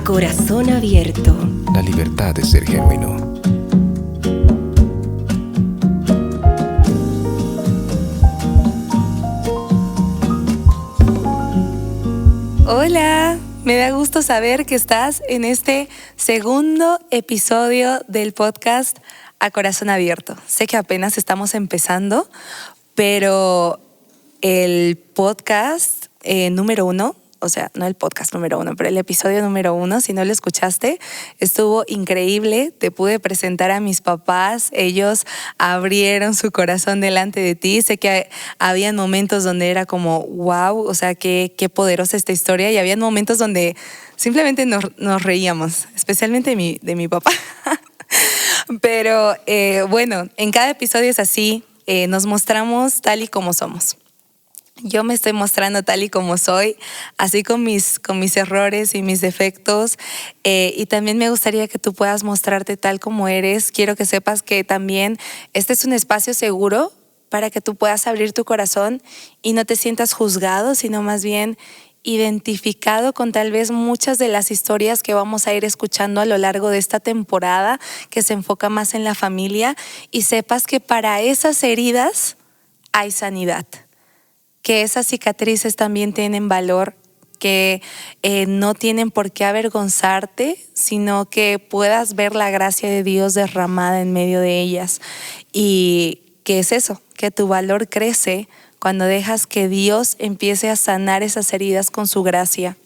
Corazón abierto. La libertad de ser genuino. Hola, me da gusto saber que estás en este segundo episodio del podcast A Corazón Abierto. Sé que apenas estamos empezando, pero el podcast número 1, o sea, no el podcast número 1, pero el episodio número 1, si no lo escuchaste, estuvo increíble. Te pude presentar a mis papás, ellos abrieron su corazón delante de ti. Sé que habían momentos donde era como, wow, o sea, qué poderosa esta historia, y habían momentos donde simplemente nos reíamos, especialmente de mi papá. Pero bueno, en cada episodio es así, nos mostramos tal y como somos. Yo me estoy mostrando tal y como soy, así con mis errores y mis defectos, y también me gustaría que tú puedas mostrarte tal como eres. Quiero que sepas que también este es un espacio seguro para que tú puedas abrir tu corazón y no te sientas juzgado, sino más bien identificado con tal vez muchas de las historias que vamos a ir escuchando a lo largo de esta temporada, que se enfoca más en la familia, y sepas que para esas heridas hay sanidad, que esas cicatrices también tienen valor, que no tienen por qué avergonzarte, sino que puedas ver la gracia de Dios derramada en medio de ellas. Y ¿qué es eso? Que tu valor crece cuando dejas que Dios empiece a sanar esas heridas con su gracia.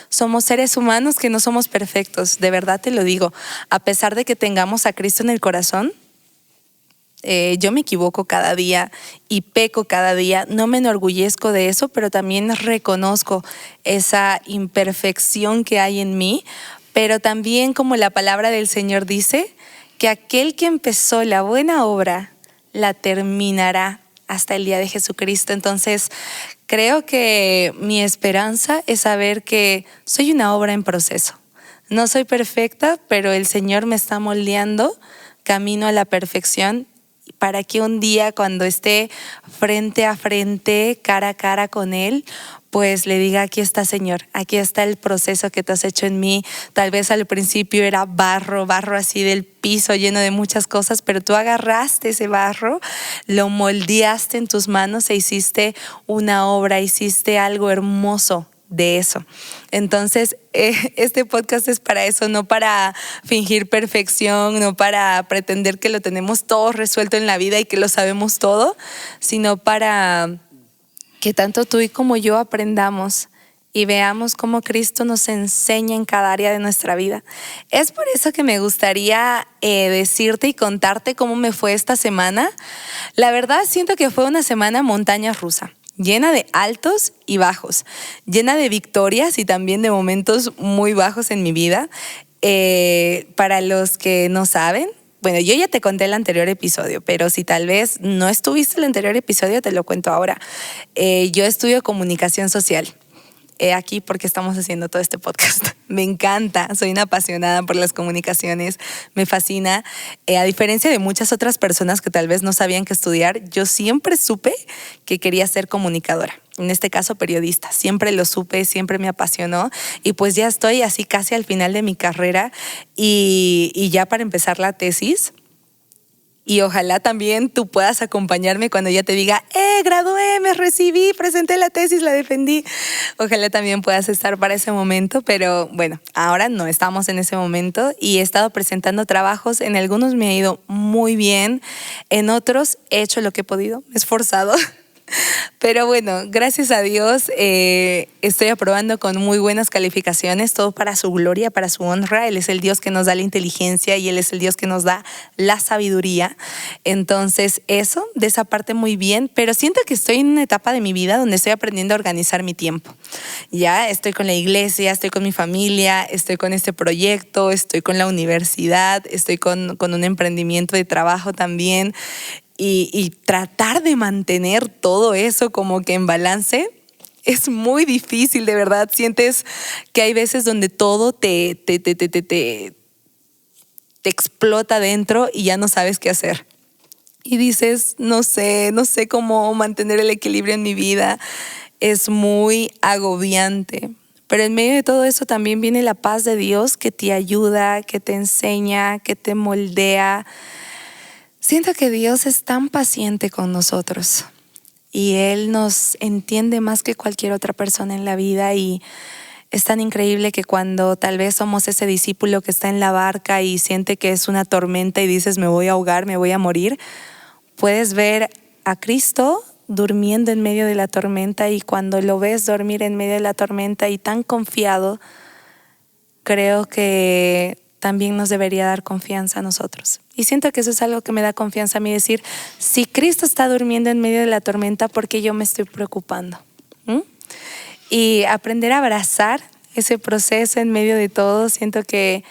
Somos seres humanos que no somos perfectos, de verdad te lo digo. A pesar de que tengamos a Cristo en el corazón, yo me equivoco cada día y peco cada día. No me enorgullezco de eso, pero también reconozco esa imperfección que hay en mí. Pero también, como la palabra del Señor dice, que aquel que empezó la buena obra la terminará hasta el día de Jesucristo. Entonces, creo que mi esperanza es saber que soy una obra en proceso. No soy perfecta, pero el Señor me está moldeando camino a la perfección, para que un día, cuando esté frente a frente, cara a cara con Él, pues le diga: aquí está, Señor, aquí está el proceso que tú has hecho en mí. Tal vez al principio era barro así del piso, lleno de muchas cosas, pero tú agarraste ese barro, lo moldeaste en tus manos e hiciste una obra, hiciste algo hermoso de eso. Entonces, este podcast es para eso, no para fingir perfección, no para pretender que lo tenemos todo resuelto en la vida y que lo sabemos todo, sino para que tanto tú y como yo aprendamos y veamos cómo Cristo nos enseña en cada área de nuestra vida. Es por eso que me gustaría decirte y contarte cómo me fue esta semana. La verdad, siento que fue una semana montaña rusa, llena de altos y bajos, llena de victorias y también de momentos muy bajos en mi vida. Para los que no saben, bueno, yo ya te conté el anterior episodio, pero si tal vez no estuviste el anterior episodio, te lo cuento ahora. Yo estudio comunicación social. Aquí porque estamos haciendo todo este podcast. Me encanta, soy una apasionada por las comunicaciones, me fascina. A diferencia de muchas otras personas que tal vez no sabían qué estudiar, yo siempre supe que quería ser comunicadora. En este caso, periodista. Siempre lo supe, siempre me apasionó, y pues ya estoy así casi al final de mi carrera y ya para empezar la tesis. Y ojalá también tú puedas acompañarme cuando ya te diga: gradué, me recibí, presenté la tesis, la defendí. Ojalá también puedas estar para ese momento, pero bueno, ahora no estamos en ese momento y he estado presentando trabajos. En algunos me ha ido muy bien, en otros he hecho lo que he podido, me he esforzado. Pero bueno, gracias a Dios estoy aprobando con muy buenas calificaciones, todo para su gloria, para su honra. Él es el Dios que nos da la inteligencia y Él es el Dios que nos da la sabiduría. Entonces eso, de esa parte muy bien, pero siento que estoy en una etapa de mi vida donde estoy aprendiendo a organizar mi tiempo. Ya estoy con la iglesia, estoy con mi familia, estoy con este proyecto, estoy con la universidad, estoy con un emprendimiento de trabajo también. Y tratar de mantener todo eso como que en balance es muy difícil, de verdad. Sientes que hay veces donde todo te explota dentro y ya no sabes qué hacer. Y dices: no sé cómo mantener el equilibrio en mi vida. Es muy agobiante. Pero en medio de todo eso también viene la paz de Dios que te ayuda, que te enseña, que te moldea. Siento que Dios es tan paciente con nosotros y Él nos entiende más que cualquier otra persona en la vida, y es tan increíble que cuando tal vez somos ese discípulo que está en la barca y siente que es una tormenta y dices me voy a ahogar, me voy a morir, puedes ver a Cristo durmiendo en medio de la tormenta, y cuando lo ves dormir en medio de la tormenta y tan confiado, creo que también nos debería dar confianza a nosotros. Y siento que eso es algo que me da confianza a mí, decir, si Cristo está durmiendo en medio de la tormenta, ¿por qué yo me estoy preocupando? Y aprender a abrazar ese proceso en medio de todo, siento que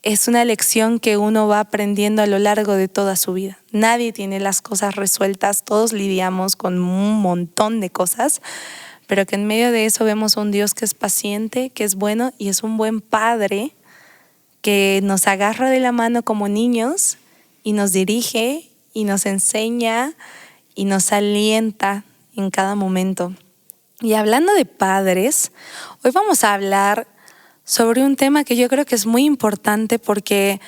es una lección que uno va aprendiendo a lo largo de toda su vida. Nadie tiene las cosas resueltas, todos lidiamos con un montón de cosas, pero que en medio de eso vemos a un Dios que es paciente, que es bueno y es un buen padre que nos agarra de la mano como niños y nos dirige y nos enseña y nos alienta en cada momento. Y hablando de padres, hoy vamos a hablar sobre un tema que yo creo que es muy importante, porque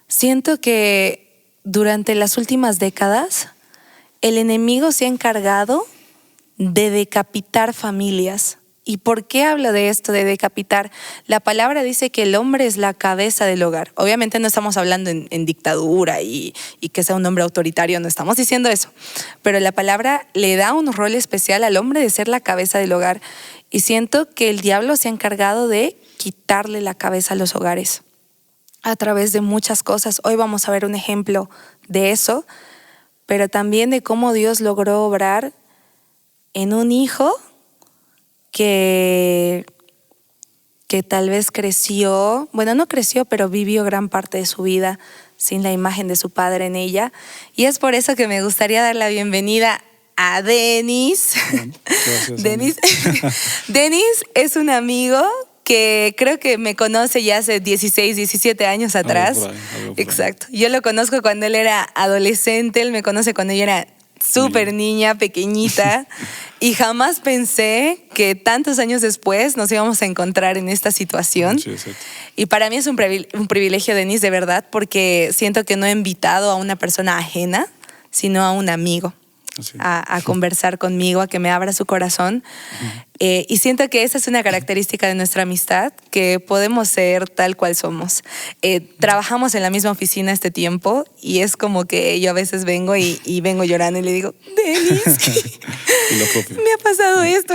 siento que durante las últimas décadas el enemigo se ha encargado de decapitar familias. ¿Y por qué hablo de esto de decapitar? La palabra dice que el hombre es la cabeza del hogar. Obviamente no estamos hablando en dictadura y que sea un hombre autoritario, no estamos diciendo eso. Pero la palabra le da un rol especial al hombre de ser la cabeza del hogar. Y siento que el diablo se ha encargado de quitarle la cabeza a los hogares a través de muchas cosas. Hoy vamos a ver un ejemplo de eso, pero también de cómo Dios logró obrar en un hijo que tal vez creció, bueno, no creció, pero vivió gran parte de su vida sin la imagen de su padre en ella. Y es por eso que me gustaría dar la bienvenida a Denis. Gracias, Denis. Denis es un amigo que creo que me conoce ya hace 16, 17 años atrás. Algo por ahí. Exacto. Yo lo conozco cuando él era adolescente, él me conoce cuando yo era súper niña, pequeñita, y jamás pensé que tantos años después nos íbamos a encontrar en esta situación. Sí, exacto. Y para mí es un privilegio, Denis, de verdad, porque siento que no he invitado a una persona ajena, sino a un amigo. A conversar conmigo, a que me abra su corazón. Y siento que esa es una característica de nuestra amistad, que podemos ser tal cual somos. Trabajamos en la misma oficina este tiempo y es como que yo a veces vengo y vengo llorando y le digo, Denis, Y lo propio. me ha pasado esto.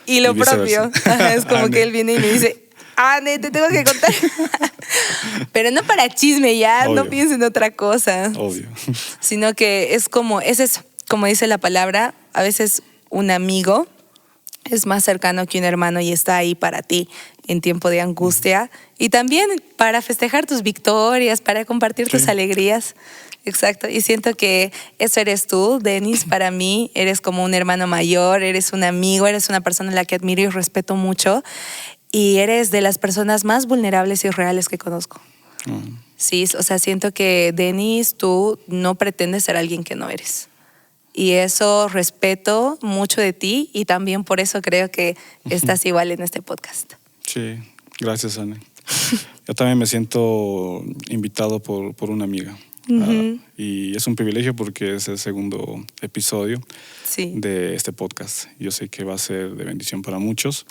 Y lo propio. Ajá, es como que él viene y me dice, Ane, te tengo que contar. Pero no para chisme ya, Obvio. no piensen en otra cosa. Obvio. Sino que es eso. Como dice la palabra, a veces un amigo es más cercano que un hermano y está ahí para ti en tiempo de angustia y también para festejar tus victorias, para compartir tus alegrías. Exacto. Y siento que eso eres tú, Denis, para mí. Eres como un hermano mayor, eres un amigo, eres una persona a la que admiro y respeto mucho, y eres de las personas más vulnerables y reales que conozco. Sí, o sea, siento que, Denis, tú no pretendes ser alguien que no eres. Y eso respeto mucho de ti, y también por eso creo que estás igual en este podcast. Sí, gracias, Ana. Yo también me siento invitado por una amiga. Y es un privilegio porque es el segundo episodio de este podcast. Yo sé que va a ser de bendición para muchos.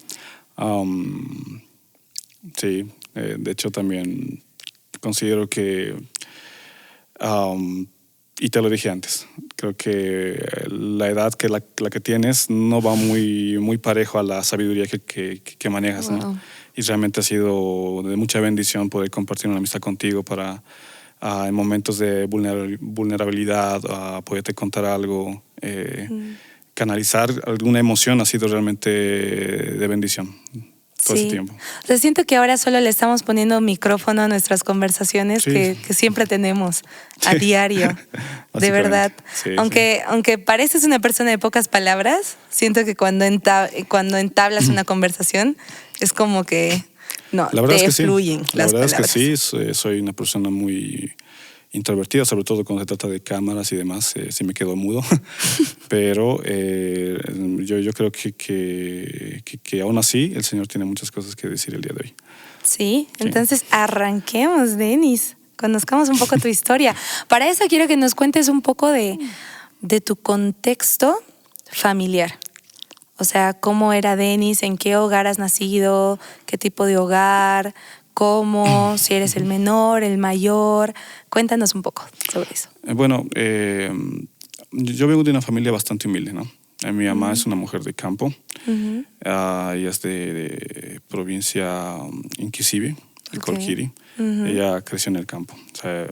Sí, de hecho también considero que... y te lo dije antes, creo que la edad la que tienes no va muy parejo a la sabiduría que manejas, wow, ¿no? Y realmente ha sido de mucha bendición poder compartir una amistad contigo para en momentos de vulnerabilidad, poderte contar algo, canalizar alguna emoción. Ha sido realmente de bendición todo ese tiempo. O sea, siento que ahora solo le estamos poniendo micrófono a nuestras conversaciones que siempre tenemos a diario. De verdad. Sí, aunque pareces una persona de pocas palabras, siento que cuando entablas una conversación es como que la verdad te es que fluyen las palabras. La verdad es que sí, soy una persona muy introvertida, sobre todo cuando se trata de cámaras y demás, sí me quedo mudo. Pero yo creo que aún así el Señor tiene muchas cosas que decir el día de hoy. Sí, entonces arranquemos, Denis. Conozcamos un poco tu historia. Para eso quiero que nos cuentes un poco de tu contexto familiar. O sea, cómo era Denis, en qué hogar has nacido, qué tipo de hogar, cómo, si eres el menor, el mayor. Cuéntanos un poco sobre eso. Bueno, yo vengo de una familia bastante humilde, ¿no? Mi mamá es una mujer de campo. Ella es de provincia Inquisibe, de Colquiri. Ella creció en el campo. O sea,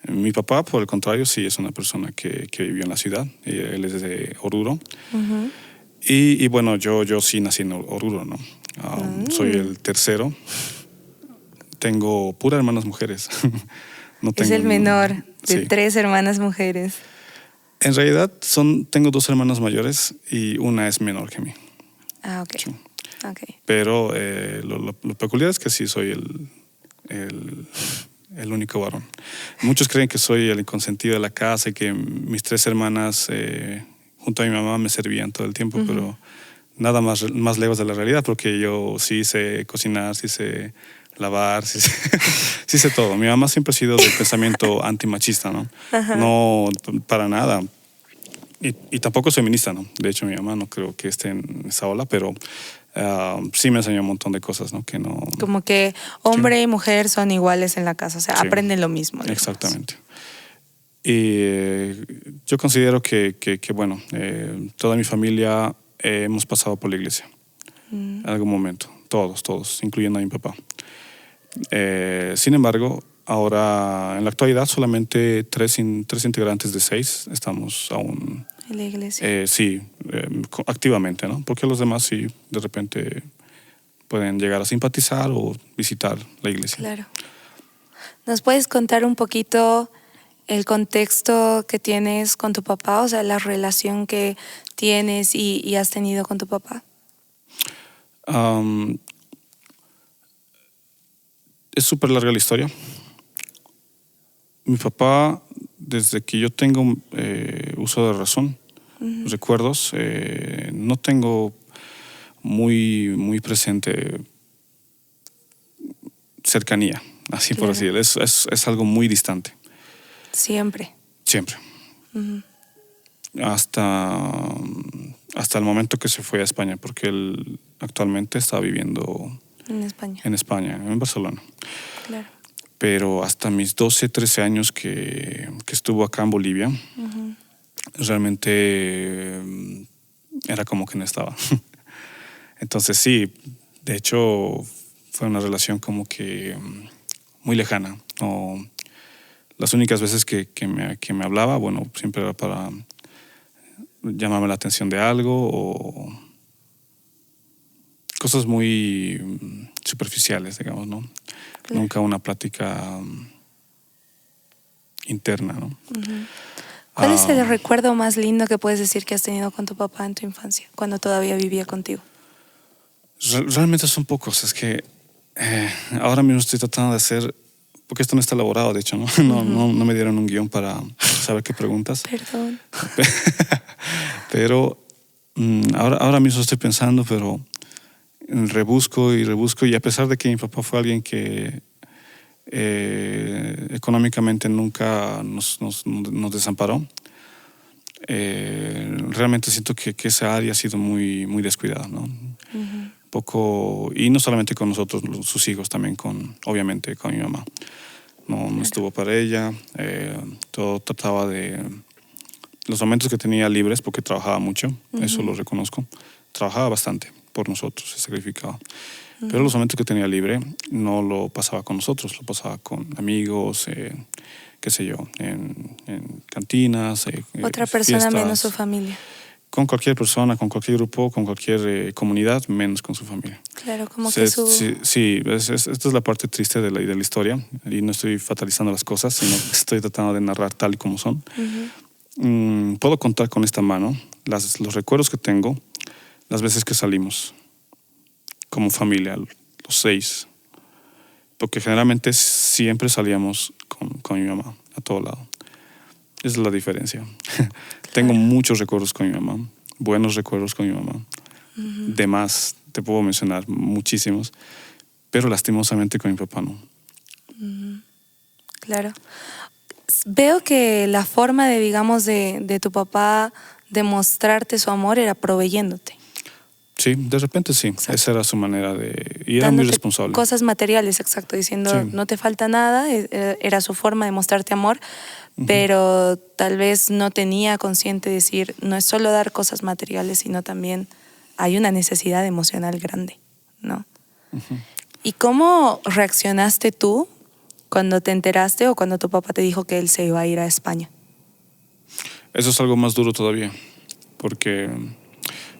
mi papá, por el contrario, sí es una persona que vivió en la ciudad. Él es de Oruro. Y bueno, yo sí nací en Oruro, ¿no? Soy el tercero. Tengo puras hermanas mujeres. No tengo es el menor de sí. 3 hermanas mujeres. En realidad tengo 2 hermanas mayores y una es menor que mí. Ah, ok. Sí. Okay. Pero lo peculiar es que sí soy el único varón. Muchos creen que soy el consentido de la casa y que mis 3 hermanas junto a mi mamá me servían todo el tiempo, pero nada más lejos de la realidad, porque yo sí sé cocinar, sí sé lavar, sí sé todo. Mi mamá siempre ha sido del pensamiento antimachista, ¿no? No, para nada. Y tampoco es feminista, ¿no? De hecho, mi mamá no creo que esté en esa ola, pero sí me enseñó un montón de cosas, ¿no? Que no... Como que hombre y mujer son iguales en la casa, o sea, aprenden lo mismo. Exactamente. Y yo considero que bueno, toda mi familia hemos pasado por la iglesia en algún momento, todos, incluyendo a mi papá. Sin embargo, ahora en la actualidad solamente 3 integrantes de 6 estamos aún en la iglesia. Sí, activamente, ¿no? Porque los demás sí de repente pueden llegar a simpatizar o visitar la iglesia. Claro. ¿Nos puedes contar un poquito el contexto que tienes con tu papá? O sea, la relación que tienes y has tenido con tu papá. Es súper larga la historia. Mi papá, desde que yo tengo uso de razón, recuerdos, no tengo muy presente cercanía, así por así decirlo. Es algo muy distante. Siempre. Hasta el momento que se fue a España, porque él actualmente está viviendo en España, en Barcelona. Claro. Pero hasta mis 12, 13 años que estuvo acá en Bolivia, realmente era como que no estaba. Entonces sí, de hecho fue una relación como que muy lejana. No, las únicas veces que me hablaba, bueno, siempre era para llamarme la atención de algo o cosas muy superficiales, digamos, ¿no? Claro. Nunca una plática interna, ¿no? ¿Cuál es el recuerdo más lindo que puedes decir que has tenido con tu papá en tu infancia, cuando todavía vivía contigo? Realmente son pocos. Es que ahora mismo estoy tratando de hacer, porque esto no está elaborado, de hecho, ¿no? No me dieron un guión para saber qué preguntas. Perdón. Pero ahora mismo estoy pensando, pero rebusco y a pesar de que mi papá fue alguien que económicamente nunca nos desamparó, realmente siento que esa área ha sido muy descuidada, ¿no? Poco, y no solamente con nosotros, sus hijos, también obviamente con mi mamá. No estuvo para ella, todo trataba de los momentos que tenía libres, porque trabajaba mucho, eso lo reconozco, trabajaba bastante por nosotros, se sacrificaba. Pero los momentos que tenía libre no lo pasaba con nosotros, lo pasaba con amigos, qué sé yo, en cantinas. Otra persona fiestas, menos su familia. Con cualquier persona, con cualquier grupo, con cualquier comunidad, menos con su familia. Claro, como que su... Sí, esta es la parte triste de la historia, y no estoy fatalizando las cosas, sino estoy tratando de narrar tal y como son. Puedo contar con esta mano los recuerdos que tengo, las veces que salimos como familia, los 6. Porque generalmente siempre salíamos con mi mamá a todo lado. Esa es la diferencia. Tengo muchos recuerdos con mi mamá, buenos recuerdos con mi mamá. De más, te puedo mencionar muchísimos, pero lastimosamente con mi papá no. Claro. Veo que la forma de, digamos, de tu papá demostrarte su amor era proveyéndote. Sí, de repente sí. Exacto. Esa era su manera de... Y era dándote muy responsable. Cosas materiales, exacto, diciendo Sí. no te falta nada, era su forma de mostrarte amor, pero tal vez no tenía consciente decir, no es solo dar cosas materiales, sino también hay una necesidad emocional grande, ¿no? ¿Y cómo reaccionaste tú cuando te enteraste o cuando tu papá te dijo que él se iba a ir a España? Eso es algo más duro todavía, porque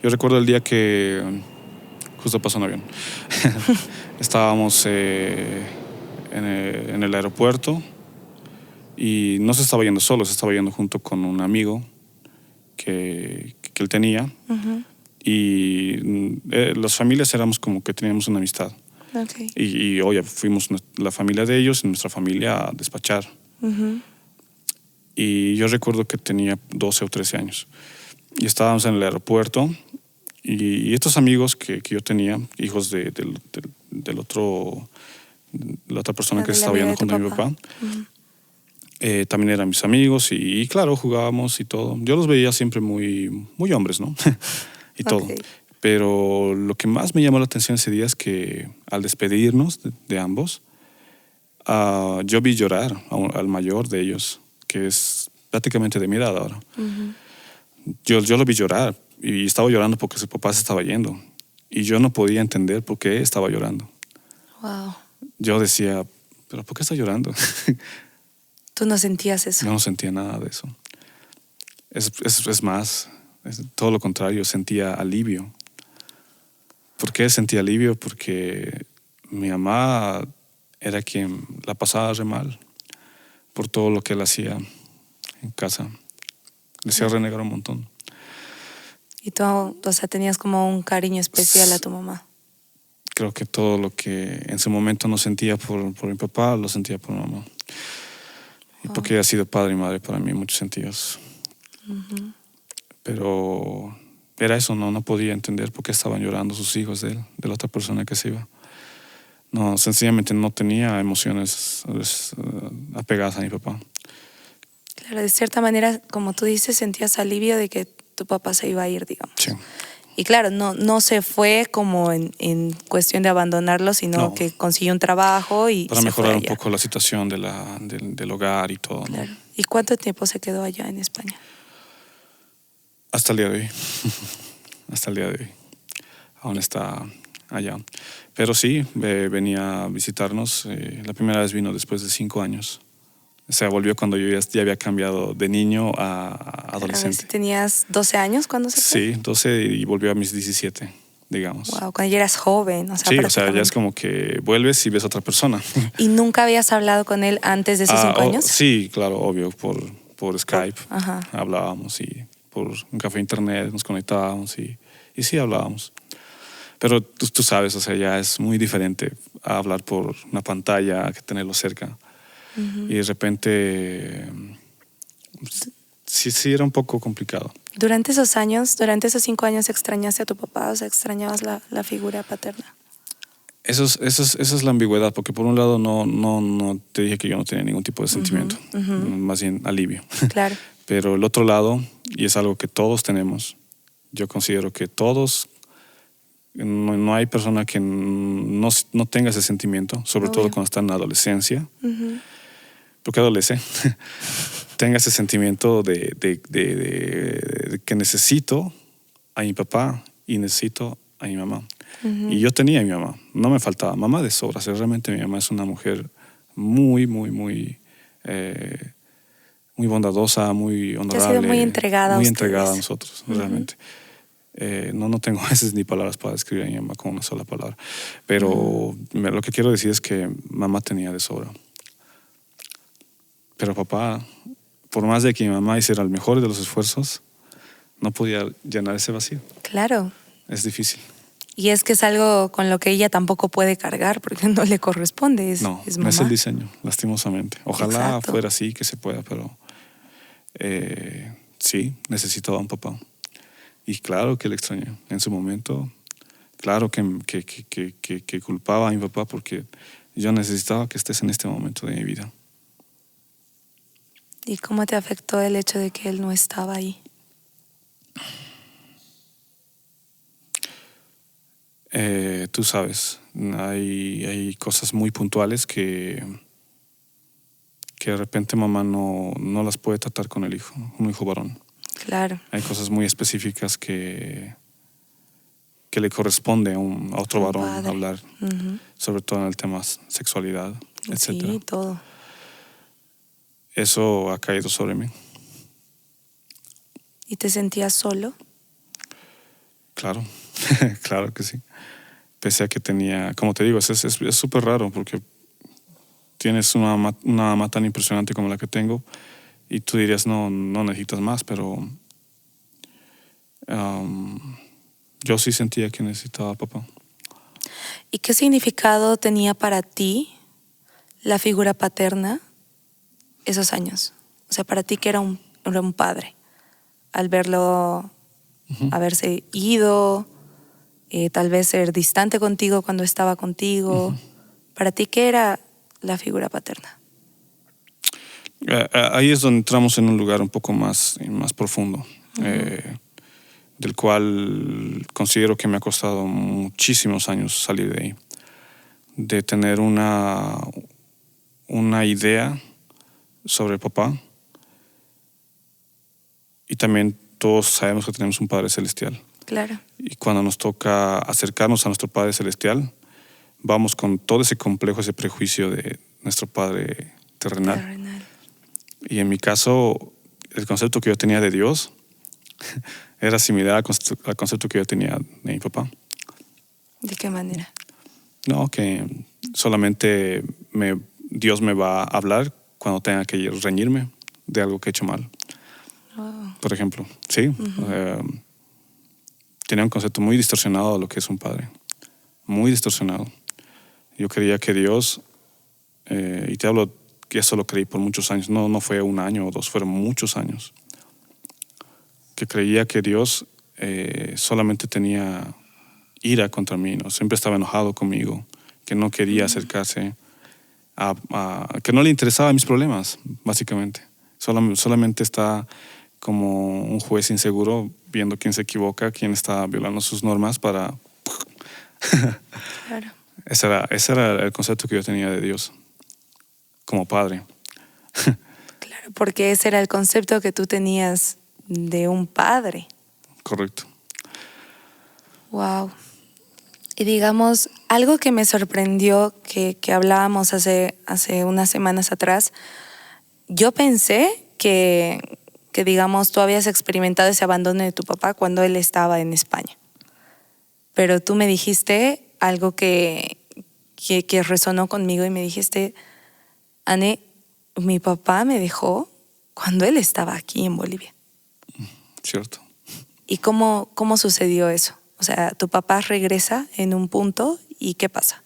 yo recuerdo el día que justo pasó un avión. Estábamos en el aeropuerto y no se estaba yendo solo, se estaba yendo junto con un amigo que él tenía. Y las familias éramos como que teníamos una amistad. Okay. Y oye, fuimos la familia de ellos y nuestra familia a despachar. Y yo recuerdo que tenía 12 o 13 años. Y estábamos en el aeropuerto y estos amigos que yo tenía, hijos de la otra persona que estaba yendo junto a mi papá, también eran mis amigos y claro, jugábamos y todo. Yo los veía siempre muy, muy hombres, ¿no? Y todo. Pero lo que más me llamó la atención ese día es que al despedirnos de ambos, yo vi llorar al mayor de ellos, que es prácticamente de mi edad ahora. Yo lo vi llorar y estaba llorando porque su papá se estaba yendo. Y yo no podía entender por qué estaba llorando. Wow. Yo decía, ¿pero por qué está llorando? ¿Tú no sentías eso? Yo no sentía nada de eso. Es más, todo lo contrario, sentía alivio. ¿Por qué sentía alivio? Porque mi mamá era quien la pasaba re mal por todo lo que él hacía en casa. Le hacía renegar un montón. ¿Y tú, o sea, tenías como un cariño especial a tu mamá? Creo que todo lo que en ese momento no sentía por mi papá, lo sentía por mi mamá. Y porque ella ha sido padre y madre para mí en muchos sentidos. Pero era eso, no podía entender por qué estaban llorando sus hijos de la otra persona que se iba. No, sencillamente no tenía emociones apegadas a mi papá. Claro, de cierta manera, como tú dices, sentías alivio de que tu papá se iba a ir, digamos. Sí. Y claro, no se fue como en cuestión de abandonarlo, sino que consiguió un trabajo y para se mejorar fue un allá. poco la situación del hogar y todo. Claro. ¿No? ¿Y cuánto tiempo se quedó allá en España? Hasta el día de hoy. Hasta el día de hoy. Aún está allá. Pero sí, venía a visitarnos. La primera vez vino después de 5 años. O sea, volvió cuando yo ya había cambiado de niño a adolescente. ¿Tenías 12 años cuando se fue? Sí, 12 y volvió a mis 17, digamos. Wow, cuando ya eras joven. O sea, sí, o sea, ya es como que vuelves y ves a otra persona. ¿Y nunca habías hablado con él antes de esos 5 años? Sí, claro, obvio, por Skype. Ajá. Hablábamos y por un café internet nos conectábamos y sí hablábamos. Pero tú sabes, o sea, ya es muy diferente hablar por una pantalla que tenerlo cerca. Y de repente sí era un poco complicado. Durante esos 5 años, ¿extrañaste a tu papá? O sea, ¿extrañabas la figura paterna? Esa es la ambigüedad, porque por un lado no te dije que yo no tenía ningún tipo de sentimiento, más bien alivio. Claro. Pero el otro lado, y es algo que todos tenemos, yo considero que todos, no hay persona que no tenga ese sentimiento, sobre todo cuando está en la adolescencia, porque adolece, tenga ese sentimiento de que necesito a mi papá y necesito a mi mamá. Y yo tenía a mi mamá, no me faltaba mamá de sobra. Realmente mi mamá es una mujer muy, muy, muy, muy bondadosa, muy honorable. Ha sido muy entregada muy a entregada a nosotros, realmente. No tengo a veces ni palabras para describir a mi mamá con una sola palabra. Pero lo que quiero decir es que mamá tenía de sobra. Pero papá, por más de que mi mamá hiciera el mejor de los esfuerzos, no podía llenar ese vacío. Claro. Es difícil. Y es que es algo con lo que ella tampoco puede cargar porque no le corresponde, es No mamá. es el diseño, lastimosamente. Ojalá Exacto. fuera así, que se pueda, pero sí, necesitaba un papá. Y claro que le extrañé. En su momento, claro que culpaba a mi papá porque yo necesitaba que estés en este momento de mi vida. ¿Y cómo te afectó el hecho de que él no estaba ahí? Tú sabes, hay cosas muy puntuales que de repente mamá no las puede tratar con el hijo, un hijo varón. Claro. Hay cosas muy específicas que le corresponde a otro Un varón padre. hablar, sobre todo en el tema sexualidad, etc. Sí, todo. Eso ha caído sobre mí. ¿Y te sentías solo? Claro, claro que sí. Pese a que tenía, como te digo, es súper raro porque tienes una mamá tan impresionante como la que tengo y tú dirías, no necesitas más, pero yo sí sentía que necesitaba papá. ¿Y qué significado tenía para ti la figura paterna esos años? O sea, para ti que era un padre, al verlo haberse ido, tal vez ser distante contigo cuando estaba contigo. ¿Para ti qué era la figura paterna? Ahí es donde entramos en un lugar un poco más profundo, del cual considero que me ha costado muchísimos años salir de ahí. De tener una idea sobre papá. Y también todos sabemos que tenemos un Padre Celestial. Claro. Y cuando nos toca acercarnos a nuestro Padre Celestial, vamos con todo ese complejo, ese prejuicio de nuestro Padre terrenal. Y en mi caso, el concepto que yo tenía de Dios era similar al concepto que yo tenía de mi papá. ¿De qué manera? No, que solamente Dios me va a hablar cuando tenga que reñirme de algo que he hecho mal. Oh. Por ejemplo, sí. Tenía un concepto muy distorsionado de lo que es un padre. Muy distorsionado. Yo creía que Dios, y te hablo que eso lo creí por muchos años, no fue un año o dos, fueron muchos años, que creía que Dios solamente tenía ira contra mí, ¿no? Siempre estaba enojado conmigo, que no quería acercarse, que no le interesaban mis problemas, básicamente. Solamente está como un juez inseguro viendo quién se equivoca, quién está violando sus normas para... Claro. Ese era el concepto que yo tenía de Dios como padre. Claro, porque ese era el concepto que tú tenías de un padre. Correcto. Wow. Y digamos, algo que me sorprendió que hablábamos hace unas semanas atrás, yo pensé que digamos, tú habías experimentado ese abandono de tu papá cuando él estaba en España. Pero tú me dijiste algo que resonó conmigo y me dijiste, Anne, mi papá me dejó cuando él estaba aquí en Bolivia. Cierto. ¿Y cómo sucedió eso? O sea, tu papá regresa en un punto y ¿qué pasa?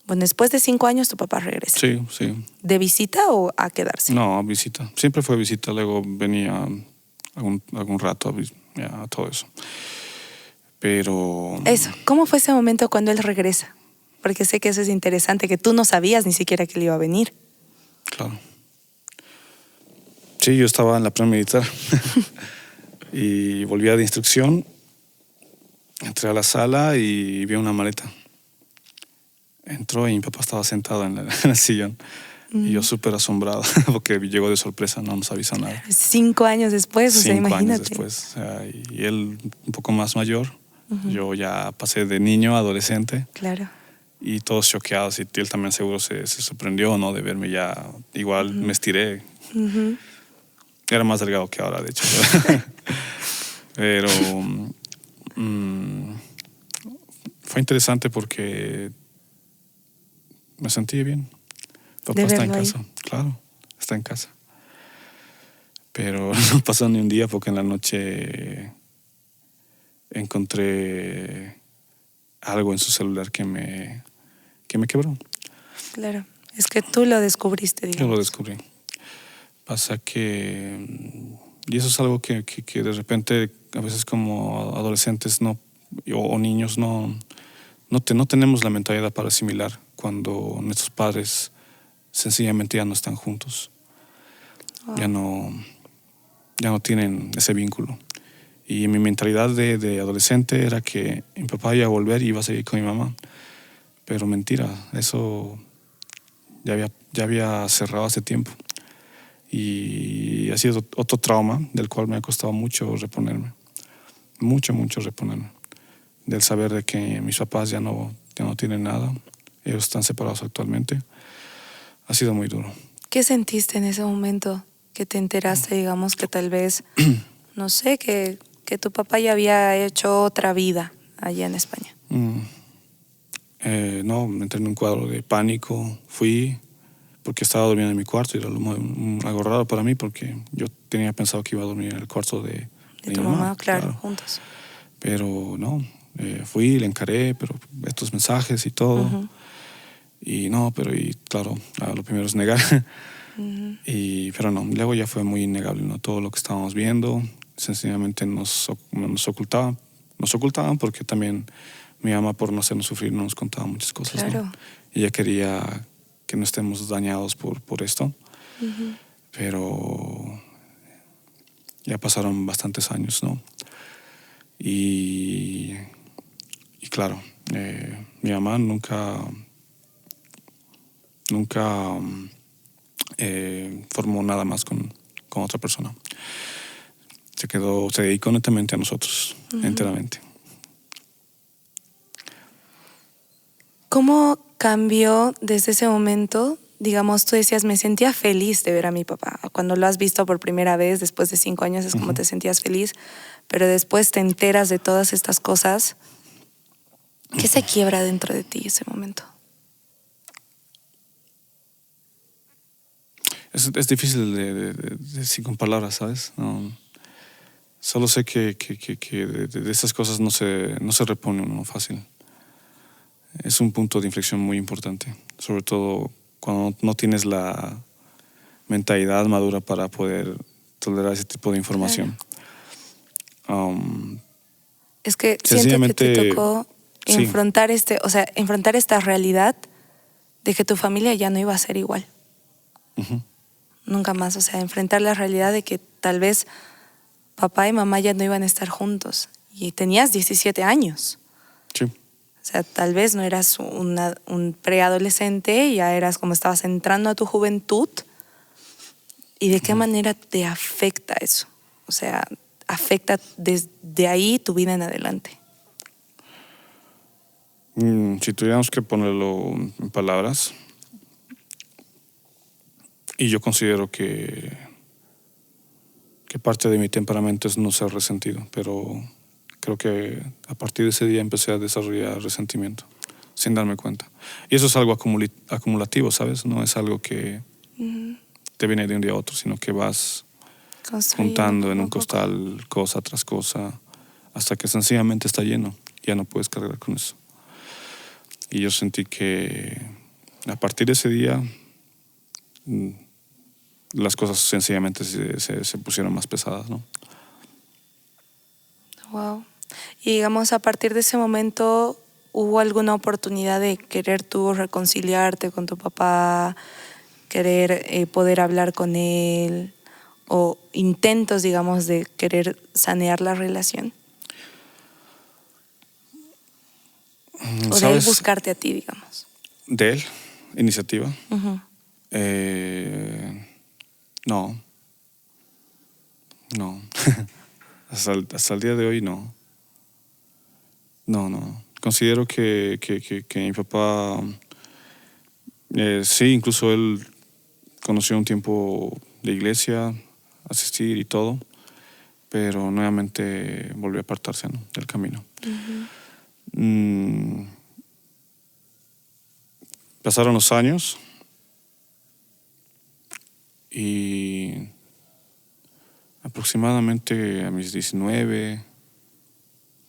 Bueno, después de 5 años tu papá regresa. Sí. ¿De visita o a quedarse? No, visita. Siempre fue visita, luego venía algún rato a todo eso. Pero... Eso, ¿cómo fue ese momento cuando él regresa? Porque sé que eso es interesante, que tú no sabías ni siquiera que él iba a venir. Claro. Sí, yo estaba en la pre-militar y volvía de instrucción, entré a la sala y vi una maleta. Entró y mi papá estaba sentado en el sillón. Y yo súper asombrado porque llegó de sorpresa, no nos avisó nada. 5 años después, o sea, 5 imagínate. años después. O sea, y él un poco más mayor. Yo ya pasé de niño a adolescente. Claro. Y todos choqueados. Y él también seguro se sorprendió, ¿no? De verme ya. Igual me estiré. Era más delgado que ahora, de hecho. Pero fue interesante porque me sentí bien. Papá está en casa. Claro, está en casa. Pero no pasó ni un día porque en la noche encontré algo en su celular que me quebró. Claro. Es que tú lo descubriste, digamos. Yo lo descubrí. Pasa que, y eso es algo que de repente a veces como adolescentes o niños no tenemos la mentalidad para asimilar cuando nuestros padres sencillamente ya no están juntos. Wow. Ya no tienen ese vínculo. Y mi mentalidad de adolescente era que mi papá iba a volver y iba a seguir con mi mamá. Pero mentira, eso ya había cerrado hace tiempo. Y ha sido otro trauma del cual me ha costado mucho reponerme. Mucho reponerme. Del saber de que mis papás ya no tienen nada. Ellos están separados actualmente. Ha sido muy duro. ¿Qué sentiste en ese momento que te enteraste, digamos, que tal vez, no sé, que tu papá ya había hecho otra vida allá en España? No, me entré en un cuadro de pánico. Fui porque estaba durmiendo en mi cuarto y era algo raro para mí porque yo tenía pensado que iba a dormir en el cuarto de De mi tu mamá, claro, juntos. Pero no, fui, le encaré, pero estos mensajes y todo. Ujú. Y no, y claro, lo primero es negar. Ujú. Pero no, luego ya fue muy innegable, ¿no? Todo lo que estábamos viendo, sencillamente nos ocultaban. Nos ocultaban porque también mi mamá, por no hacernos sufrir, no nos contaba muchas cosas, Claro. ¿no? Ella quería que no estemos dañados por esto. Ujú. Pero ya pasaron bastantes años, ¿no? Y claro, mi mamá nunca formó nada más con otra persona. Se dedicó netamente a nosotros, enteramente. ¿Cómo cambió desde ese momento? Digamos, tú decías, me sentía feliz de ver a mi papá. Cuando lo has visto por primera vez, después de 5 años, es como te sentías feliz, pero después te enteras de todas estas cosas. ¿Qué se quiebra dentro de ti ese momento? Es difícil de decir con palabras, ¿sabes? No, solo sé que de esas cosas no se repone uno fácil. Es un punto de inflexión muy importante, sobre todo cuando no tienes la mentalidad madura para poder tolerar ese tipo de información. Claro. Es que siento que te Sencillamente, tocó sí. enfrentar esta realidad de que tu familia ya no iba a ser igual. Uh-huh. Nunca más, o sea, enfrentar la realidad de que tal vez papá y mamá ya no iban a estar juntos. Y tenías 17 años. Sí. O sea, tal vez no eras un preadolescente, ya eras como estabas entrando a tu juventud. ¿Y de qué manera te afecta eso? O sea, afecta desde ahí tu vida en adelante. Si tuviéramos que ponerlo en palabras, y yo considero que parte de mi temperamento es no ser resentido, pero creo que a partir de ese día empecé a desarrollar resentimiento, sin darme cuenta. Y eso es algo acumulativo, ¿sabes? No es algo que te viene de un día a otro, sino que vas juntando en un costal cosa tras cosa, hasta que sencillamente está lleno. Ya no puedes cargar con eso. Y yo sentí que a partir de ese día las cosas sencillamente se pusieron más pesadas, ¿no? Wow. Y digamos, a partir de ese momento, ¿hubo alguna oportunidad de querer tú reconciliarte con tu papá, querer poder hablar con él, o intentos, digamos, de querer sanear la relación? O de él buscarte a ti, digamos. De él, iniciativa. Uh-huh. No. hasta el día de hoy no. No. Considero que mi papá, sí, incluso él conoció un tiempo de iglesia, asistir y todo, pero nuevamente volvió a apartarse, ¿no?, del camino. Uh-huh. Pasaron los años y aproximadamente a mis 19,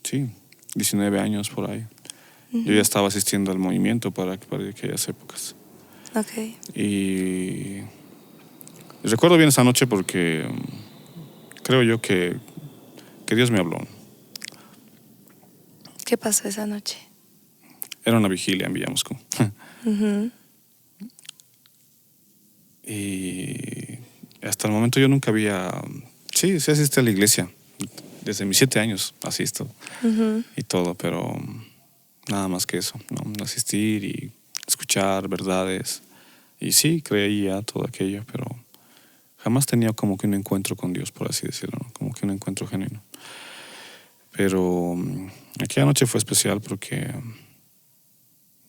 sí, 19 años por ahí. Yo ya estaba asistiendo al movimiento para aquellas épocas. Ok. Y recuerdo bien esa noche porque creo yo que Dios me habló. ¿Qué pasó esa noche? Era una vigilia en Villamosco. Ujú. Y hasta el momento yo nunca había... Sí asistí a la iglesia. Desde mis 7 años asisto Ujú. y todo, pero nada más que eso, ¿no? Asistir y escuchar verdades. Y sí, creía todo aquello, pero jamás tenía como que un encuentro con Dios, por así decirlo, ¿no? Como que un encuentro genuino. Pero aquella noche fue especial porque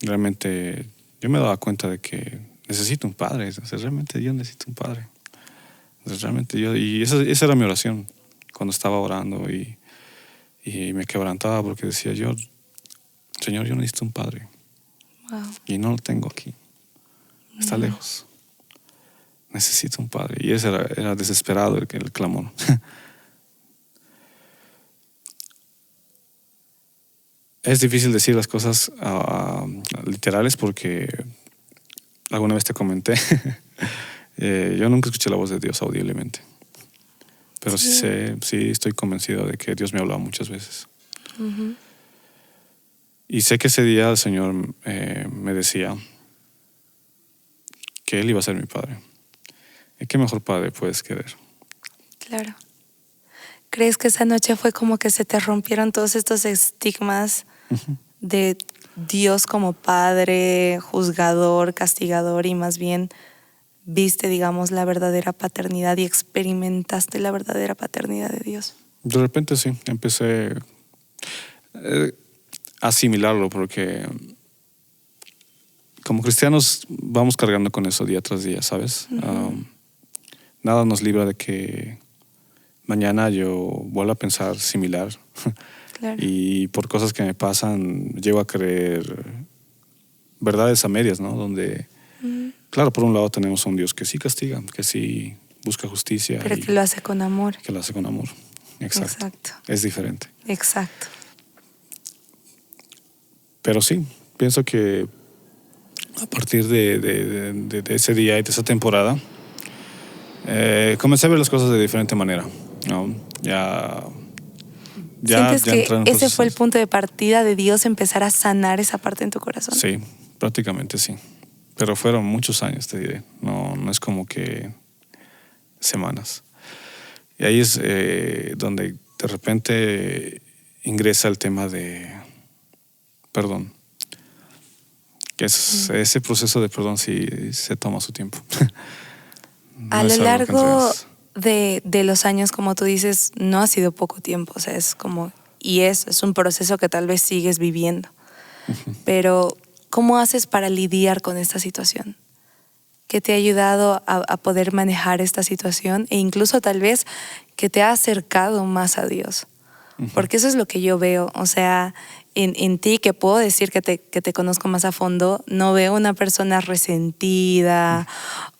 realmente yo me daba cuenta de que necesito un padre. O sea, realmente yo necesito un padre. O sea, realmente yo, y esa era mi oración cuando estaba orando y me quebrantaba porque decía yo, Señor, yo necesito un padre Wow. y no lo tengo aquí. Está lejos. Necesito un padre. Y ese era desesperado el clamor. Es difícil decir las cosas literales porque alguna vez te comenté, yo nunca escuché la voz de Dios audiblemente. Pero sí estoy convencido de que Dios me ha hablado muchas veces. Ujú. Y sé que ese día el Señor me decía que Él iba a ser mi padre. ¿Y qué mejor padre puedes querer? Claro. ¿Crees que esa noche fue como que se te rompieron todos estos estigmas de Dios como padre, juzgador, castigador y más bien viste, digamos, la verdadera paternidad y experimentaste la verdadera paternidad de Dios? De repente sí, empecé a asimilarlo porque como cristianos vamos cargando con eso día tras día, ¿sabes? Nada nos libra de que mañana yo vuelva a pensar similar. Claro. Y por cosas que me pasan, llego a creer verdades a medias, ¿no? Donde, claro, por un lado tenemos a un Dios que sí castiga, que sí busca justicia. Pero y que lo hace con amor. que lo hace con amor. Exacto. Exacto. Es diferente. Exacto. Pero sí, pienso que a partir de ese día y de esa temporada, comencé a ver las cosas de diferente manera, ¿no? ¿Sientes Ya que entraron ese cosas. fue el punto de partida de Dios empezar a sanar esa parte en tu corazón? Sí, prácticamente sí. Pero fueron muchos años, te diré. No es como que semanas. Y ahí es donde de repente ingresa el tema de perdón. Que ese proceso de perdón sí se toma su tiempo. A No lo es algo que largo entregas. de los años, como tú dices, no ha sido poco tiempo, o sea, es como, y es un proceso que tal vez sigues viviendo. Pero, ¿cómo haces para lidiar con esta situación? ¿Qué te ha ayudado a poder manejar esta situación e incluso tal vez que te ha acercado más a Dios? Porque eso es lo que yo veo, o sea, en ti, que puedo decir que te conozco más a fondo, no veo una persona resentida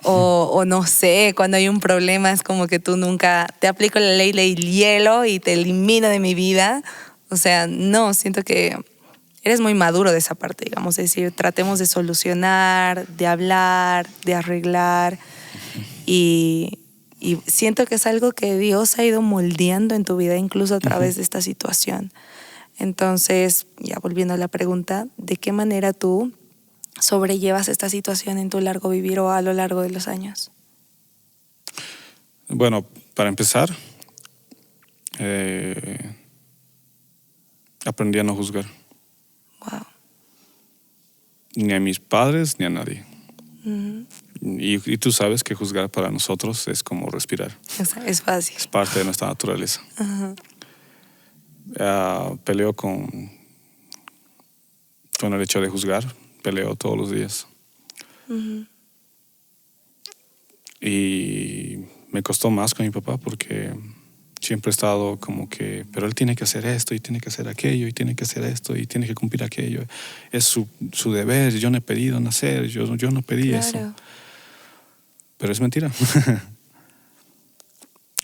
o no sé, cuando hay un problema es como que tú nunca, te aplico la ley del hielo y te elimino de mi vida. O sea, no, siento que eres muy maduro de esa parte, digamos, es decir, tratemos de solucionar, de hablar, de arreglar y siento que es algo que Dios ha ido moldeando en tu vida, incluso a través de esta situación. Entonces, ya volviendo a la pregunta, ¿de qué manera tú sobrellevas esta situación en tu largo vivir o a lo largo de los años? Bueno, para empezar, aprendí a no juzgar. Wow. Ni a mis padres ni a nadie. Ujú. Y tú sabes que juzgar para nosotros es como respirar. Es fácil. Es parte de nuestra naturaleza. Ajá. Peleo con el hecho de juzgar. Peleo todos los días. Ujú. Y me costó más con mi papá porque siempre he estado como que, pero él tiene que hacer esto y tiene que hacer aquello y tiene que hacer esto y tiene que cumplir aquello. Es su deber. Yo no he pedido nacer. Yo no pedí eso. Claro. Pero es mentira.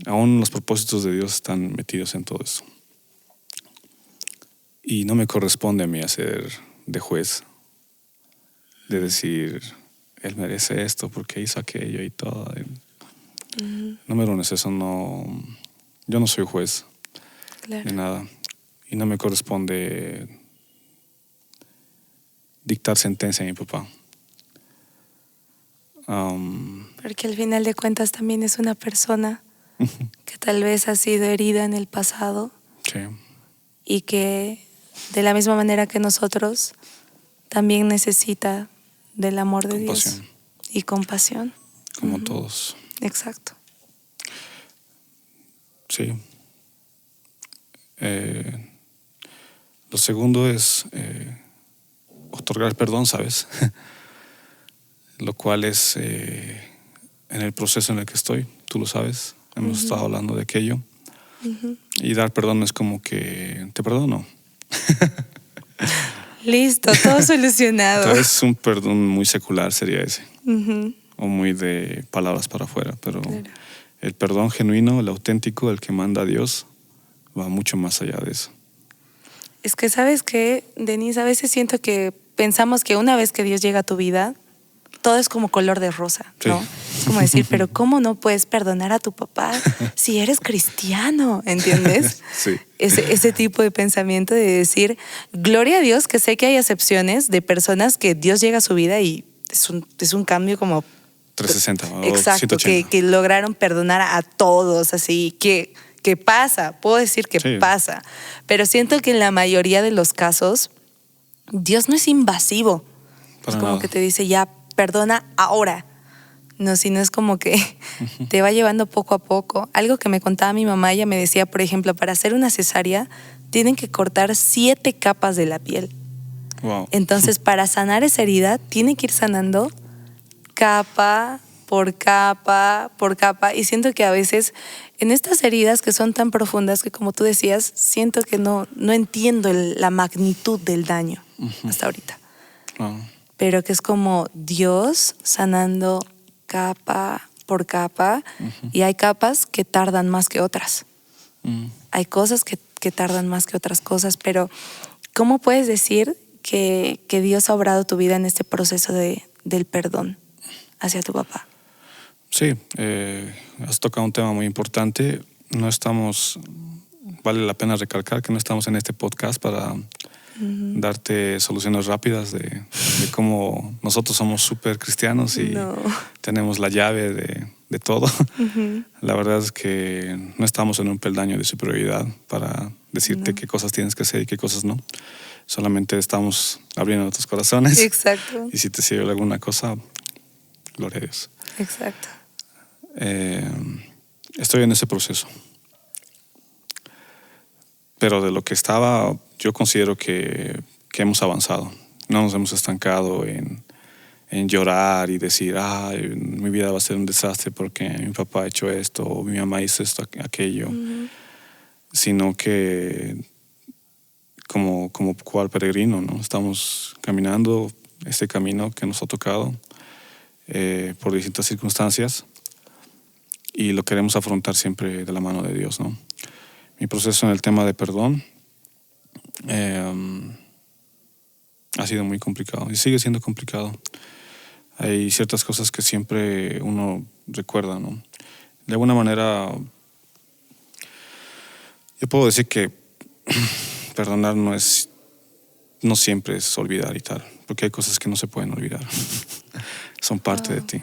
Aún los propósitos de Dios están metidos en todo eso. Y no me corresponde a mí hacer de juez, de decir, él merece esto porque hizo aquello y todo. Número uno es eso, no, yo no soy juez Claro. de nada. Y no me corresponde dictar sentencia a mi papá. Porque al final de cuentas también es una persona que tal vez ha sido herida en el pasado Sí, y que de la misma manera que nosotros también necesita del amor de Dios compasión, y compasión. como todos. Exacto. Sí. Lo segundo es otorgar perdón, ¿sabes? Lo cual es en el proceso en el que estoy, tú lo sabes, hemos estado hablando de aquello. Y dar perdón es como que te perdono. Listo, todo solucionado. Entonces un perdón muy secular sería ese, Ujú. o muy de palabras para afuera, pero Claro. el perdón genuino, el auténtico, el que manda a Dios, va mucho más allá de eso. Es que, ¿sabes qué, Denise? A veces siento que pensamos que una vez que Dios llega a tu vida, todo es como color de rosa, ¿no? Sí. Es como decir, pero ¿cómo no puedes perdonar a tu papá si eres cristiano? ¿Entiendes? Sí. Ese tipo de pensamiento de decir, gloria a Dios, que sé que hay excepciones de personas que Dios llega a su vida y es un cambio como 360 o exacto, 180. que lograron perdonar a todos, así que pasa, puedo decir que Sí. pasa, pero siento que en la mayoría de los casos Dios no es invasivo, Para es como nada. que te dice ya perdona ahora, no, sino es como que te va llevando poco a poco. Algo que me contaba mi mamá, ella me decía, por ejemplo, para hacer una cesárea tienen que cortar 7 capas de la piel. Wow. Entonces, para sanar esa herida, tiene que ir sanando capa por capa por capa. Y siento que a veces en estas heridas que son tan profundas que, como tú decías, siento que no entiendo la magnitud del daño hasta ahorita. Wow. Pero que es como Dios sanando capa por capa. Y hay capas que tardan más que otras. Hay cosas que tardan más que otras cosas, pero ¿cómo puedes decir que Dios ha obrado tu vida en este proceso del perdón hacia tu papá? Sí, has tocado un tema muy importante. No estamos, vale la pena recalcar que no estamos en este podcast para darte soluciones rápidas de cómo nosotros somos súper cristianos y No. tenemos la llave de todo. La verdad es que no estamos en un peldaño de superioridad para decirte qué cosas tienes que hacer y qué cosas no. Solamente estamos abriendo nuestros corazones. Exacto. Y si te sirve alguna cosa, gloria a Dios. Exacto. Estoy en ese proceso. Pero de lo que estaba, yo considero que hemos avanzado. No nos hemos estancado en llorar y decir, mi vida va a ser un desastre porque mi papá ha hecho esto o mi mamá hizo esto, aquello. Sino que como cual peregrino, ¿no? Estamos caminando este camino que nos ha tocado por distintas circunstancias y lo queremos afrontar siempre de la mano de Dios, ¿no? Mi proceso en el tema de perdón ha sido muy complicado y sigue siendo complicado. Hay ciertas cosas que siempre uno recuerda, ¿no? De alguna manera, yo puedo decir que perdonar no siempre es olvidar y tal, porque hay cosas que no se pueden olvidar. Son parte de ti.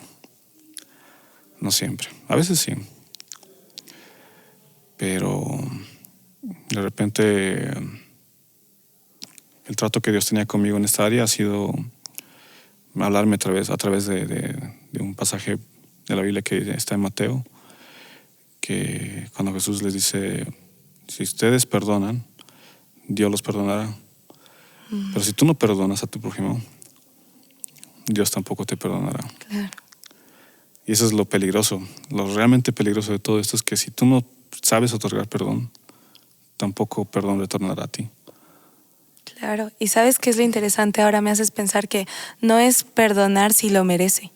No siempre. A veces sí. Pero de repente el trato que Dios tenía conmigo en esta área ha sido hablarme a través de un pasaje de la Biblia que está en Mateo, que cuando Jesús les dice, si ustedes perdonan, Dios los perdonará. Pero si tú no perdonas a tu prójimo, Dios tampoco te perdonará. Claro. Y eso es lo peligroso. Lo realmente peligroso de todo esto es que si tú no sabes otorgar perdón, tampoco perdón retornará a ti. Claro. Y ¿sabes qué es lo interesante? Ahora me haces pensar que no es perdonar si lo merece.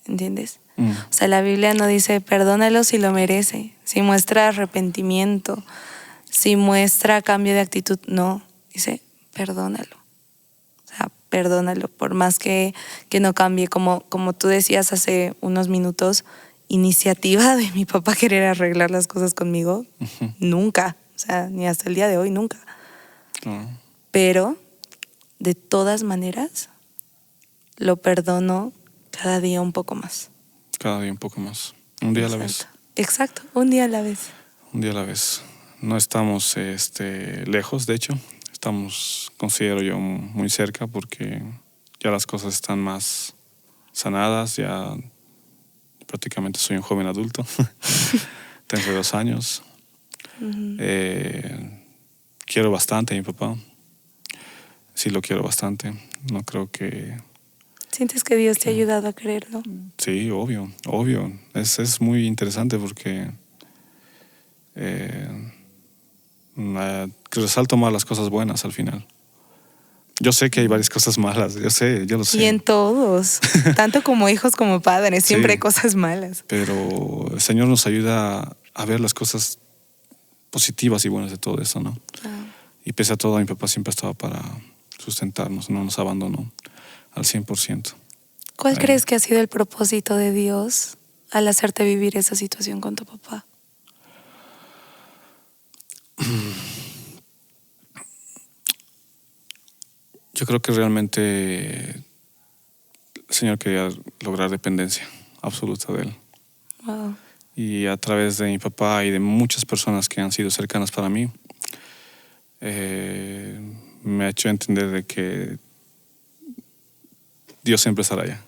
¿Entiendes? O sea, la Biblia no dice perdónalo si lo merece, si muestra arrepentimiento, si muestra cambio de actitud. No. Dice, perdónalo. O sea, perdónalo, por más que no cambie. Como tú decías hace unos minutos, iniciativa de mi papá querer arreglar las cosas conmigo, nunca. O sea, ni hasta el día de hoy, nunca. Pero, de todas maneras, lo perdono cada día un poco más. Cada día un poco más. Un día a la vez. Exacto, un día a la vez. Un día a la vez. No estamos lejos, de hecho. Estamos, considero yo, muy cerca porque ya las cosas están más sanadas. Ya prácticamente soy un joven adulto. Tengo 2 años. Quiero bastante a mi papá. Sí, lo quiero bastante. No creo que... ¿Sientes que Dios te ha ayudado a quererlo? Sí, obvio. Es muy interesante porque resalto más las cosas buenas al final. Yo sé que hay varias cosas malas, yo lo sé. Y en todos, tanto como hijos como padres, siempre hay Sí, cosas malas. pero el Señor nos ayuda a ver las cosas positivas y buenas de todo eso, ¿no? Y pese a todo, mi papá siempre estaba para sustentarnos, no nos abandonó al 100%. ¿Cuál crees que ha sido el propósito de Dios al hacerte vivir esa situación con tu papá? Yo creo que realmente el Señor quería lograr dependencia absoluta de Él. Wow. Y a través de mi papá y de muchas personas que han sido cercanas para mí, me ha hecho entender de que Dios siempre estará allá.